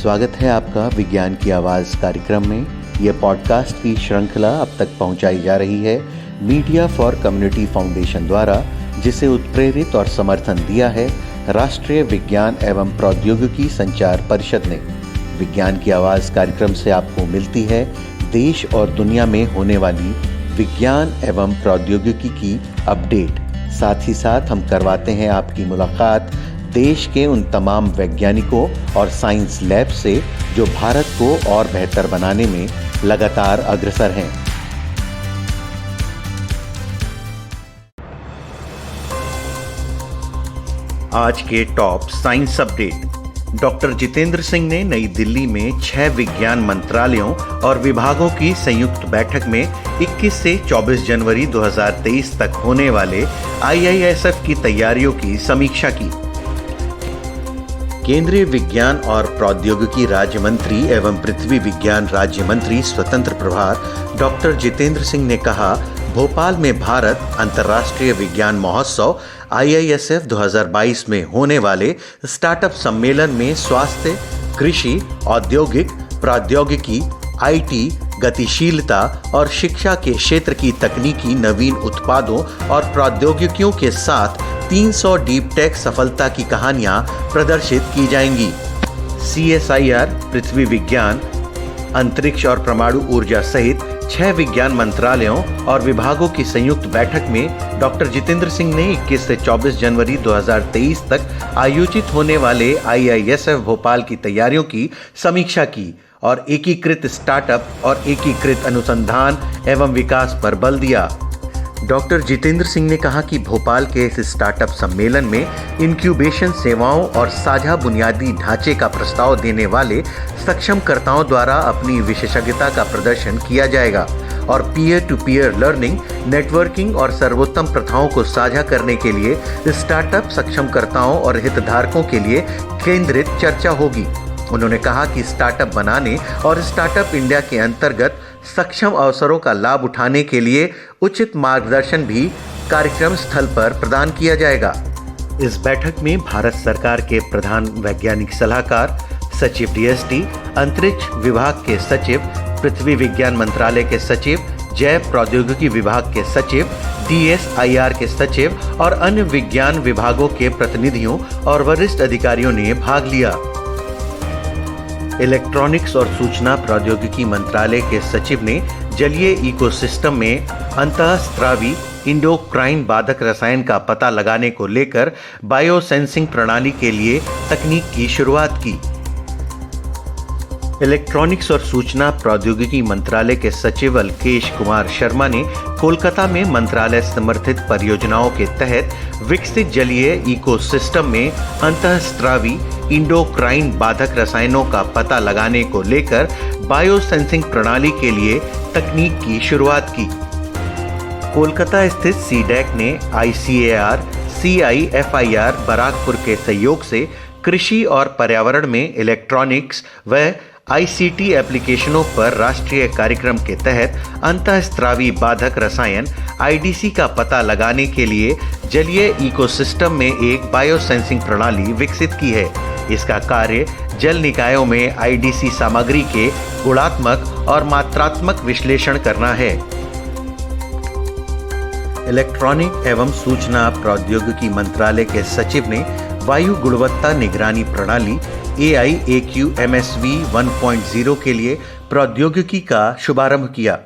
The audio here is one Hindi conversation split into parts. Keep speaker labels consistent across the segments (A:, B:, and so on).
A: स्वागत है आपका विज्ञान की आवाज़ कार्यक्रम में। यह पॉडकास्ट की श्रृंखला अब तक पहुंचाई जा रही है मीडिया फॉर कम्युनिटी फाउंडेशन द्वारा, जिसे उत्प्रेरित और समर्थन दिया है राष्ट्रीय विज्ञान एवं प्रौद्योगिकी संचार परिषद ने। विज्ञान की आवाज़ कार्यक्रम से आपको मिलती है देश और दुनिया में होने वाली विज्ञान एवं प्रौद्योगिकी की अपडेट। साथ ही साथ हम करवाते हैं आपकी मुलाकात देश के उन तमाम वैज्ञानिकों और साइंस लैब से जो भारत को और बेहतर बनाने में लगातार अग्रसर हैं। आज के top science update. Doctor Jitendra Singh ने नई दिल्ली में 6 विज्ञान मंत्रालयों और विभागों की संयुक्त बैठक में 21 से 24 जनवरी 2023 तक होने वाले IISF की तैयारियों की समीक्षा की। केंद्रीय विज्ञान और प्रौद्योगिकी राज्य मंत्री एवं पृथ्वी विज्ञान राज्य मंत्री स्वतंत्र प्रभार डॉक्टर जितेंद्र सिंह ने कहा, भोपाल में भारत अंतर्राष्ट्रीय विज्ञान महोत्सव IISF 2022 में होने वाले स्टार्टअप सम्मेलन में स्वास्थ्य, कृषि, औद्योगिक, प्रौद्योगिकी, IT, गतिशीलता और शिक्षा के क्षेत्र की तकनीकी नवीन उत्पादों और प्रौद्योगिकियों के साथ 300 डीप टेक सफलता की कहानियां प्रदर्शित की जाएंगी। CSIR, पृथ्वी विज्ञान, अंतरिक्ष और परमाणु ऊर्जा सहित 6 विज्ञान मंत्रालयों और विभागों की संयुक्त बैठक में डॉक्टर जितेंद्र सिंह ने 21 से 24 जनवरी 2023 तक आयोजित होने वाले IISF भोपाल की तैयारियों की समीक्षा की और एकीकृत स्टार्टअप और एकीकृत अनुसंधान एवं विकास पर बल दिया। डॉक्टर जितेंद्र सिंह ने कहा कि भोपाल के इस स्टार्टअप सम्मेलन में इंक्यूबेशन सेवाओं और साझा बुनियादी ढांचे का प्रस्ताव देने वाले सक्षमकर्ताओं द्वारा अपनी विशेषज्ञता का प्रदर्शन किया जाएगा और peer to peer learning, networking और सर्वोत्तम प्रथाओं को साझा करने के लिए स्टार्टअप सक्षमकर्ताओं और हितधारकों के लिए केंद्रित चर्चा होगी। उन्होंने कहा कि स्टार्टअप बनाने और स्टार्टअप इंडिया के अंतर्गत सक्षम अवसरों का लाभ उठाने के लिए उचित मार्गदर्शन भी कार्यक्रम स्थल पर प्रदान किया जाएगा। इस बैठक में भारत सरकार के प्रधान वैज्ञानिक सलाहकार, सचिव DST, अंतरिक्ष विभाग के सचिव, पृथ्वी विज्ञान मंत्रालय के सचिव, जैव प्रौद्योगिकी विभाग के सचिव, DSIR के सचिव और अन्य विज्ञान विभागों के प्रतिनिधियों और वरिष्ठ अधिकारियों ने भाग लिया। इलेक्ट्रॉनिक्स और सूचना प्रौद्योगिकी मंत्रालय के सचिव ने जलीय इकोसिस्टम में अंतःस्रावी इंडोक्राइन बाधक रसायन का पता लगाने को लेकर बायोसेंसिंग प्रणाली के लिए तकनीक की शुरुआत की। इलेक्ट्रॉनिक्स और सूचना प्रौद्योगिकी मंत्रालय के सचिव अल्केश कुमार शर्मा ने कोलकाता में मंत्रालय समर्थित परियोजनाओं के तहत विकसित जलीय इकोसिस्टम में अंतःस्रावी इंडोक्राइन बाधक रसायनों का पता लगाने को लेकर बायोसेंसिंग प्रणाली के लिए तकनीक की शुरुआत की। कोलकाता स्थित CDAC ने ICAR, CIFIR बराकपुर के सहयोग से कृषि और पर्यावरण में इलेक्ट्रॉनिक्स व ICT एप्लीकेशनों पर राष्ट्रीय कार्यक्रम के तहत अंतःस्रावी बाधक रसायन IDC का पता लगाने के लिए जलीय इकोसिस्टम में एक बायोसेंसिंग प्रणाली विकसित की है। इसका कार्य जल निकायों में IDC सामग्री के गुणात्मक और मात्रात्मक विश्लेषण करना है। इलेक्ट्रॉनिक एवं सूचना प्रौद्योगिकी मंत्रालय के सचिव ने वायु गुणवत्ता निगरानी प्रणाली AIAQ-MSV 1.0 के लिए प्रौद्योगिकी का शुभारंभ किया।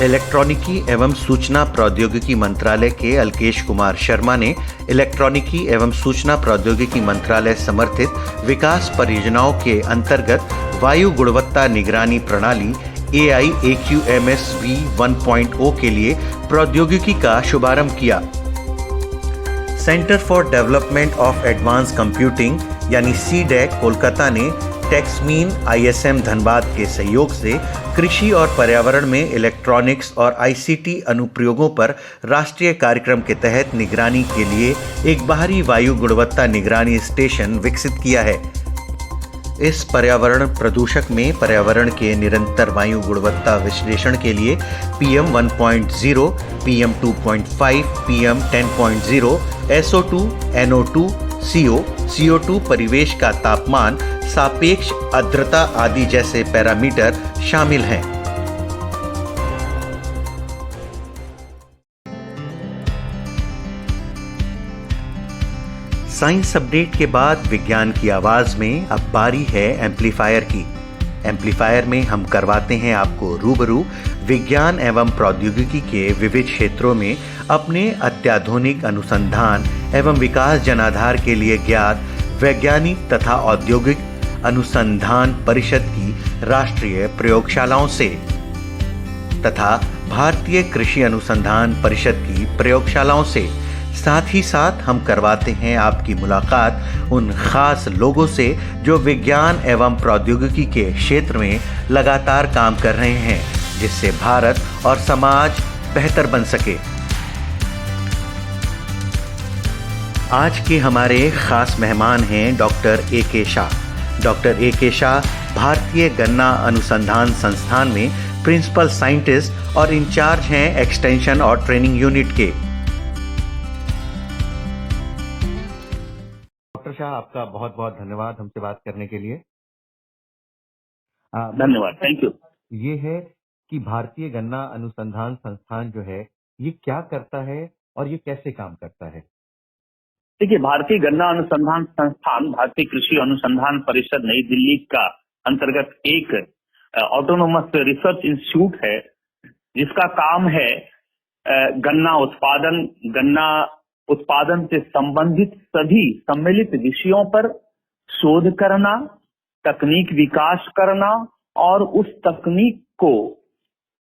A: इलेक्ट्रॉनिकी एवं सूचना प्रौद्योगिकी मंत्रालय के अल्केश कुमार शर्मा ने इलेक्ट्रॉनिकी एवं सूचना प्रौद्योगिकी मंत्रालय समर्थित विकास परियोजनाओं के अंतर्गत वायु गुणवत्ता निगरानी प्रणाली AIAQ-MSV 1.0 के लिए प्रौद्योगिकी का शुभारंभ किया। Centre for development of advance computing यानी CDAC कोलकाता ने टेक्समीन ISM धनबाद के सहयोग से कृषि और पर्यावरण में इलेक्ट्रॉनिक्स और ICT अनुप्रयोगों पर राष्ट्रीय कार्यक्रम के तहत निगरानी के लिए एक बाहरी वायु गुणवत्ता निगरानी स्टेशन विकसित किया है। इस पर्यावरण प्रदूषक में पर्यावरण के निरंतर वायु गुणवत्ता विश्लेषण के लिए PM 1.0, PM 2.5, PM 10.0, SO2, NO2, CO CO2 परिवेश का तापमान, सापेक्ष आर्द्रता आदि जैसे पैरामीटर शामिल हैं। साइंस अपडेट के बाद विज्ञान की आवाज में अब बारी है एम्पलीफायर की। एम्पलीफायर में हम करवाते हैं आपको रूबरू विज्ञान एवं प्रौद्योगिकी के विविध क्षेत्रों में अपने अत्याधुनिक अनुसंधान एवं विकास जनाधार के लिए ज्ञात वैज्ञानिक तथा औद्योगिक अनुसंधान परिषद की राष्ट्रीय प्रयोगशालाओं से तथा भारतीय कृषि अनुसंधान परिषद की प्रयोगशालाओं से। साथ ही साथ हम करवाते हैं आपकी मुलाकात उन खास लोगों से जो विज्ञान एवं प्रौद्योगिकी के क्षेत्र में लगातार काम कर रहे हैं, जिससे भारत और समाज बेहतर बन सके। आज के हमारे खास मेहमान हैं doctor A.K. Shah. Doctor A.K. Shah भारतीय गन्ना अनुसंधान संस्थान में प्रिंसिपल साइंटिस्ट और इंचार्ज हैं एक्सटेंशन और ट्रेनिंग यूनिट के। डॉक्टर शाह, आपका बहुत बहुत धन्यवाद हमसे बात करने के लिए।
B: धन्यवाद, थैंक यू।
A: ये है कि भारतीय गन्ना अनुसंधान संस्थान जो है ये क्या करता है और ये कैसे काम करता है?
B: देखिए, भारतीय गन्ना अनुसंधान संस्थान भारतीय कृषि अनुसंधान परिषद नई दिल्ली का अंतर्गत एक ऑटोनोमस रिसर्च इंस्टीट्यूट है, जिसका काम है गन्ना उत्पादन से संबंधित सभी सम्मिलित विषयों पर शोध करना, तकनीक विकास करना और उस तकनीक को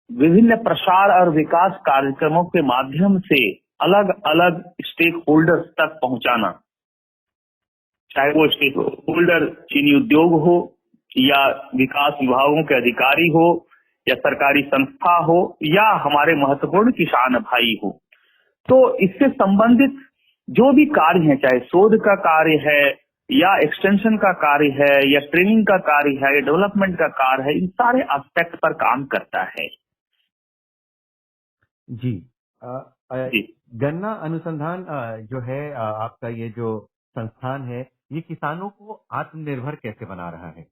B: विभिन्न प्रसार और विकास कार्यक्रमों के माध्यम से अलग अलग स्टेक होल्डर्स तक पहुंचाना। चाहे वो स्टेक होल्डर चीनी उद्योग हो या विकास विभागों के अधिकारी हो या सरकारी संस्था हो या हमारे महत्वपूर्ण किसान भाई हो। तो इससे संबंधित जो भी कार्य है, चाहे शोध का कार्य है या एक्सटेंशन का कार्य है या ट्रेनिंग का कार्य है या डेवलपमेंट का कार्य है, इन सारे एस्पेक्ट पर काम करता है।
A: जी, गन्ना अनुसंधान जो है आपका ये जो संस्थान है, ये किसानों को आत्मनिर्भर कैसे बना रहा है?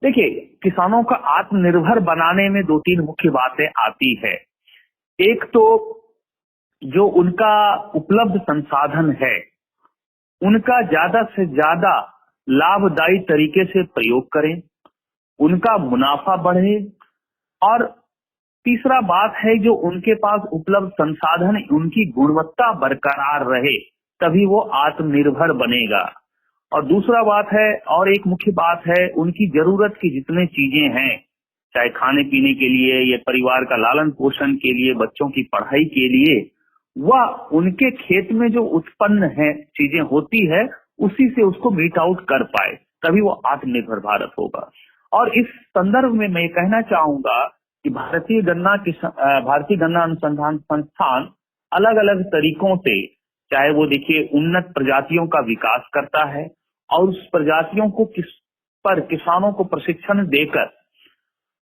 B: देखिए, किसानों का आत्मनिर्भर बनाने में दो तीन मुख्य बातें आती है। एक तो जो उनका उपलब्ध संसाधन है, उनका ज्यादा से ज्यादा लाभदायी तरीके से प्रयोग करें, उनका मुनाफा बढ़े। और तीसरा बात है, जो उनके पास उपलब्ध संसाधन उनकी गुणवत्ता बरकरार रहे, तभी वो आत्मनिर्भर बनेगा। और दूसरा बात है, और एक मुख्य बात है, उनकी जरूरत की जितने चीजें हैं, चाहे खाने पीने के लिए या परिवार का लालन पोषण के लिए, बच्चों की पढ़ाई के लिए, वह उनके खेत में जो उत्पन्न है चीजें होती है, उसी से उसको मीट आउट कर पाए, तभी वो आत्मनिर्भर भारत होगा। और इस संदर्भ में मैं कहना चाहूंगा कि भारतीय गन्ना अनुसंधान संस्थान अलग अलग तरीकों से, चाहे वो देखिए उन्नत प्रजातियों का विकास करता है और उस प्रजातियों को किसानों को प्रशिक्षण देकर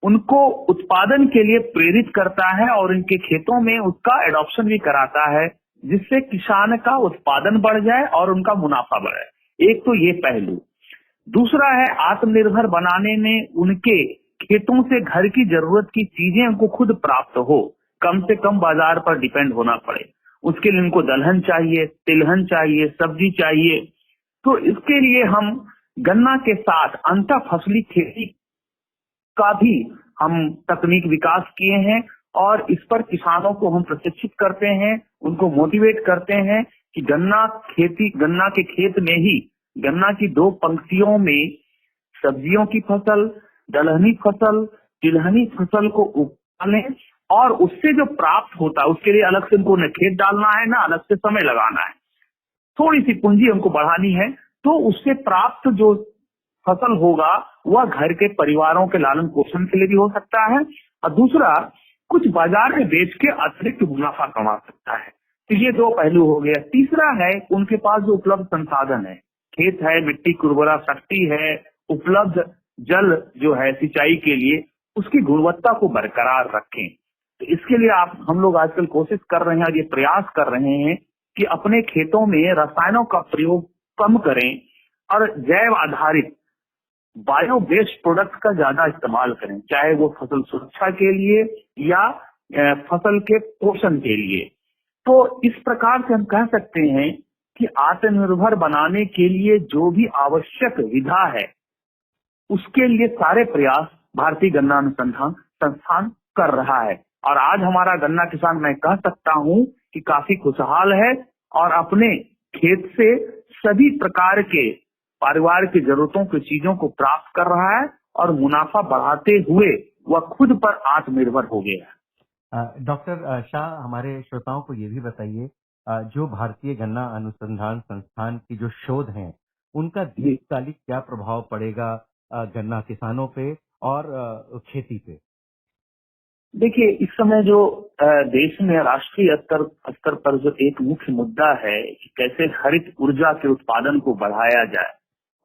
B: उनको उत्पादन के लिए प्रेरित करता है और इनके खेतों में उसका एडॉप्शन भी कराता है, जिससे किसान का उत्पादन बढ़ जाए और उनका मुनाफा बढ़े। एक तो ये पहलू। दूसरा है, आत्मनिर्भर बनाने में उनके खेतों से घर की जरूरत की चीजें उनको खुद प्राप्त हो, कम से कम बाजार पर डिपेंड होना पड़े। उसके लिए उनको दलहन चाहिए, तिलहन चाहिए, सब्जी चाहिए। तो इसके लिए हम गन्ना के साथ अंतर फसली खेती का भी हम तकनीक विकास किए हैं और इस पर किसानों को हम प्रशिक्षित करते हैं, उनको मोटिवेट करते हैं कि गन्ना के खेत में ही गन्ना की 2 पंक्तियों में सब्जियों की फसल, दलहनी फसल, तिलहनी फसल को उगालें और उससे जो प्राप्त होता है उसके लिए अलग से उनको न खेत डालना है, ना अलग से समय लगाना है। थोड़ी सी पूंजी उनको बढ़ानी है, तो उससे प्राप्त जो फसल होगा वह घर के परिवारों के लालन पोषण के लिए भी हो सकता है और दूसरा कुछ बाजार में बेच के अतिरिक्त मुनाफा कमा सकता है। तो ये 2 पहलू हो गया। तीसरा है, उनके पास जो उपलब्ध संसाधन है, खेत है, मिट्टी की उर्वरा शक्ति है, उपलब्ध जल जो है सिंचाई के लिए, उसकी गुणवत्ता को बरकरार रखें। तो इसके लिए हम लोग आजकल कोशिश कर रहे हैं और ये प्रयास कर रहे हैं कि अपने खेतों में रसायनों का प्रयोग कम करें और जैव आधारित बायो बेस्ड प्रोडक्ट का ज्यादा इस्तेमाल करें, चाहे वो फसल सुरक्षा के लिए या फसल के पोषण के लिए। तो इस प्रकार से हम कह सकते हैं कि आत्मनिर्भर बनाने के लिए जो भी आवश्यक विधा है उसके लिए सारे प्रयास भारतीय गन्ना अनुसंधान संस्थान कर रहा है। और आज हमारा गन्ना किसान, मैं कह सकता हूं कि काफी खुशहाल है और अपने खेत से सभी प्रकार के परिवार की जरूरतों की चीजों को प्राप्त कर रहा है और मुनाफा बढ़ाते हुए वह खुद पर आत्मनिर्भर हो गया है।
C: डॉक्टर शाह, हमारे श्रोताओं को ये भी बताइए, जो भारतीय गन्ना अनुसंधान संस्थान की जो शोध हैं, उनका दीर्घकालिक क्या प्रभाव पड़ेगा गन्ना किसानों पे और खेती पे?
B: देखिए, इस समय जो देश में राष्ट्रीय स्तर पर जो एक मुख्य मुद्दा है कि कैसे हरित ऊर्जा के उत्पादन को बढ़ाया जाए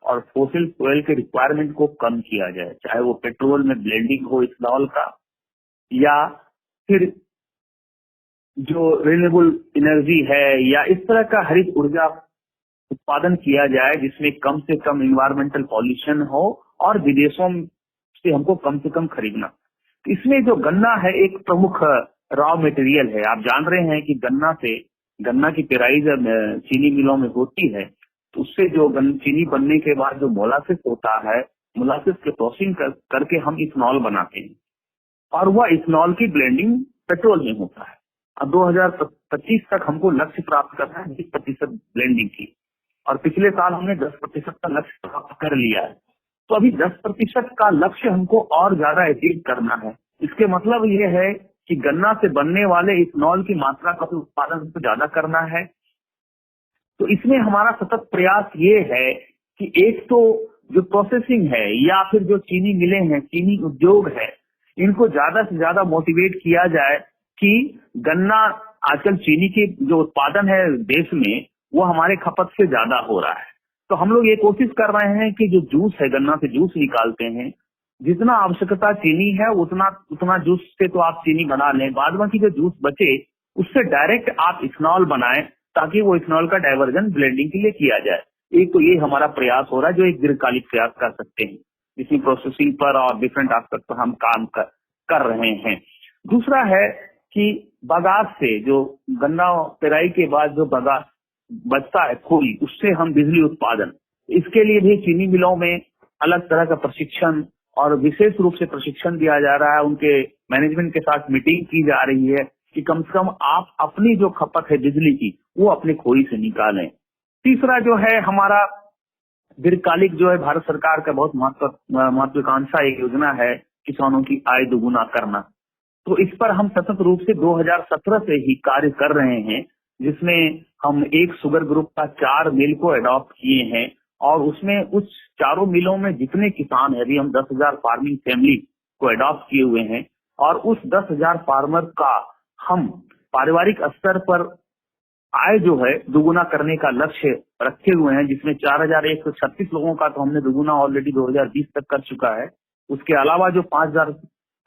B: और फोसिल फ्यूल के रिक्वायरमेंट को कम किया जाए, चाहे वो पेट्रोल में ब्लेंडिंग हो इथेनॉल का या फिर जो रिन्यूएबल एनर्जी है या इस तरह का हरित ऊर्जा उत्पादन किया जाए जिसमें कम से कम इन्वायरमेंटल पॉल्यूशन हो और विदेशों से हमको कम से कम खरीदना। इसमें जो गन्ना है एक प्रमुख रॉ मटेरियल है। आप जान रहे हैं कि गन्ना की पेराई जब चीनी मिलों में होती है तो उससे जो चीनी बनने के बाद जो मोलासिस होता है, मोलासिस के प्रोसेसिंग करके हम इथेनॉल बनाते हैं और वह इथेनॉल की ब्लेंडिंग पेट्रोल में होता है। अब 2025 तक हमको लक्ष्य प्राप्त करना है 20% ब्लेंडिंग की, और पिछले साल हमने 10% का लक्ष्य प्राप्त कर लिया है। तो अभी 10% का लक्ष्य हमको और ज्यादा अचीव करना है। इसके मतलब ये है कि गन्ना से बनने वाले इथेनॉल की मात्रा का उत्पादन हमको ज्यादा करना है। तो इसमें हमारा सतत प्रयास ये है कि एक तो जो प्रोसेसिंग है या फिर जो चीनी मिलें हैं, चीनी उद्योग है, इनको ज्यादा से ज्यादा मोटिवेट किया जाए कि गन्ना, आजकल चीनी की जो उत्पादन है देश में वो हमारे खपत से ज्यादा हो रहा है। तो हम लोग ये कोशिश कर रहे हैं कि जो जूस है, गन्ना से जूस निकालते हैं, जितना आवश्यकता चीनी है उतना जूस से तो आप चीनी बना लें, बाद बाकी जो जूस बचे उससे डायरेक्ट आप इथेनॉल बनाएं ताकि वो इथेनॉल का डाइवर्जन ब्लेंडिंग के लिए किया जाए। एक तो ये हमारा प्रयास हो रहा है जो एक दीर्घकालिक प्रयास कर सकते हैं, जिसमें प्रोसेसिंग पर और डिफरेंट एस्पेक्ट पर हम काम कर रहे हैं। दूसरा है कि बगास से जो गन्ना पेराई के बाद जो बगास बचता है खोई, उससे हम बिजली उत्पादन, इसके लिए भी चीनी मिलों में अलग तरह का प्रशिक्षण और विशेष रूप से प्रशिक्षण दिया जा रहा है। उनके मैनेजमेंट के साथ मीटिंग की जा रही है कि कम से कम आप अपनी जो खपत है बिजली की वो अपने खोई से निकालें। तीसरा जो है हमारा दीर्घकालिक जो है भारत सरकार का बहुत महत्वाकांक्षा एक योजना है किसानों की आय दोगुना करना। तो इस पर हम सतत रूप से 2017 से ही कार्य कर रहे हैं, जिसमें हम एक शुगर ग्रुप का 4 मिल को अडॉप्ट किए हैं और उसमें उस चारों मिलों में जितने किसान है, अभी हम 10,000 फार्मिंग फैमिली को अडॉप्ट किए हुए हैं और उस 10,000 फार्मर का हम पारिवारिक स्तर पर आय जो है दुगुना करने का लक्ष्य रखे हुए हैं, जिसमें 4,136 लोगों का तो हमने दुगुना ऑलरेडी 2020 तक कर चुका है। उसके अलावा जो 5,000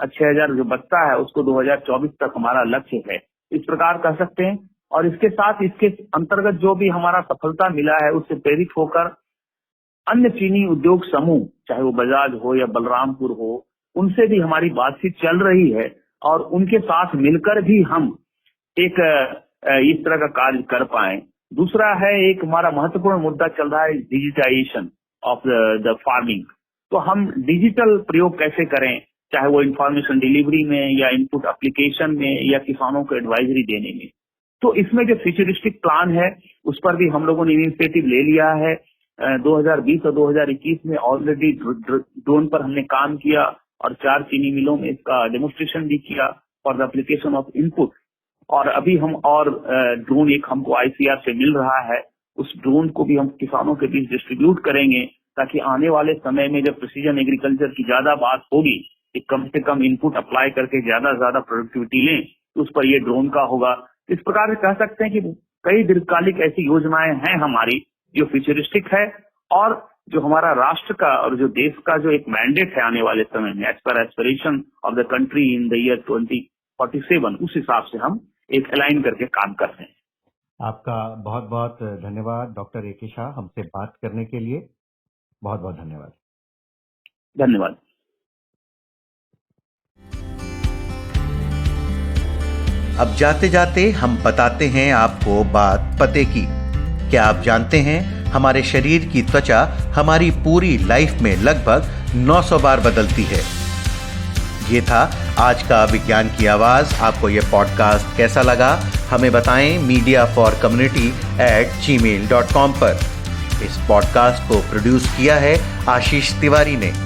B: 6,000 जो बचता है उसको 2024 तक हमारा लक्ष्य है, इस प्रकार कह सकते हैं। और इसके साथ इसके अंतर्गत जो भी हमारा सफलता मिला है उससे प्रेरित होकर अन्य चीनी उद्योग समूह, चाहे वो बजाज हो या बलरामपुर हो, उनसे भी हमारी बातचीत चल रही है और उनके साथ मिलकर भी हम एक इस तरह का कार्य कर पाए। दूसरा है एक हमारा महत्वपूर्ण मुद्दा चल रहा है डिजिटाइजेशन ऑफ द फार्मिंग। तो हम डिजिटल प्रयोग कैसे करें, चाहे वो इंफॉर्मेशन डिलीवरी में या इनपुट एप्लीकेशन में या किसानों को एडवाइजरी देने में। तो इसमें जो फ्यूचरिस्टिक प्लान है उस पर भी हम लोगों ने इनिशिएटिव ले लिया है। 2020 और 2021 में ऑलरेडी ड्रोन पर हमने काम किया और 4 चीनी मिलों में इसका डेमोन्स्ट्रेशन भी किया for the application of input. और अभी हम और ड्रोन एक हमको आईसीआर से मिल रहा है, उस ड्रोन को भी हम किसानों के बीच डिस्ट्रीब्यूट करेंगे ताकि आने वाले समय में जब प्रिसीजन एग्रीकल्चर की ज्यादा बात होगी कि कम से कम इनपुट अप्लाई करके ज्यादा से ज्यादा प्रोडक्टिविटी लें, तो उस पर ये ड्रोन का होगा। इस प्रकार से कह सकते हैं कि कई दीर्घकालिक ऐसी योजनाएं हैं हमारी जो फ्यूचरिस्टिक है और जो हमारा राष्ट्र का और जो देश का जो एक मैंडेट है आने वाले समय में as per aspiration of the country in the year 2047, उस हिसाब से हम एक अलाइन करके काम कर रहे हैं।
C: आपका बहुत बहुत धन्यवाद डॉक्टर ए.के. शाह, हमसे बात करने के लिए बहुत बहुत धन्यवाद।
B: धन्यवाद।
A: अब जाते जाते हम बताते हैं आपको बात पते की। क्या आप जानते हैं हमारे शरीर की त्वचा हमारी पूरी लाइफ में लगभग 900 बार बदलती है। ये था आज का विज्ञान की आवाज। आपको ये पॉडकास्ट कैसा लगा हमें बताएं mediaforcommunity@gmail.com पर। इस पॉडकास्ट को प्रोड्यूस किया है आशीष तिवारी ने।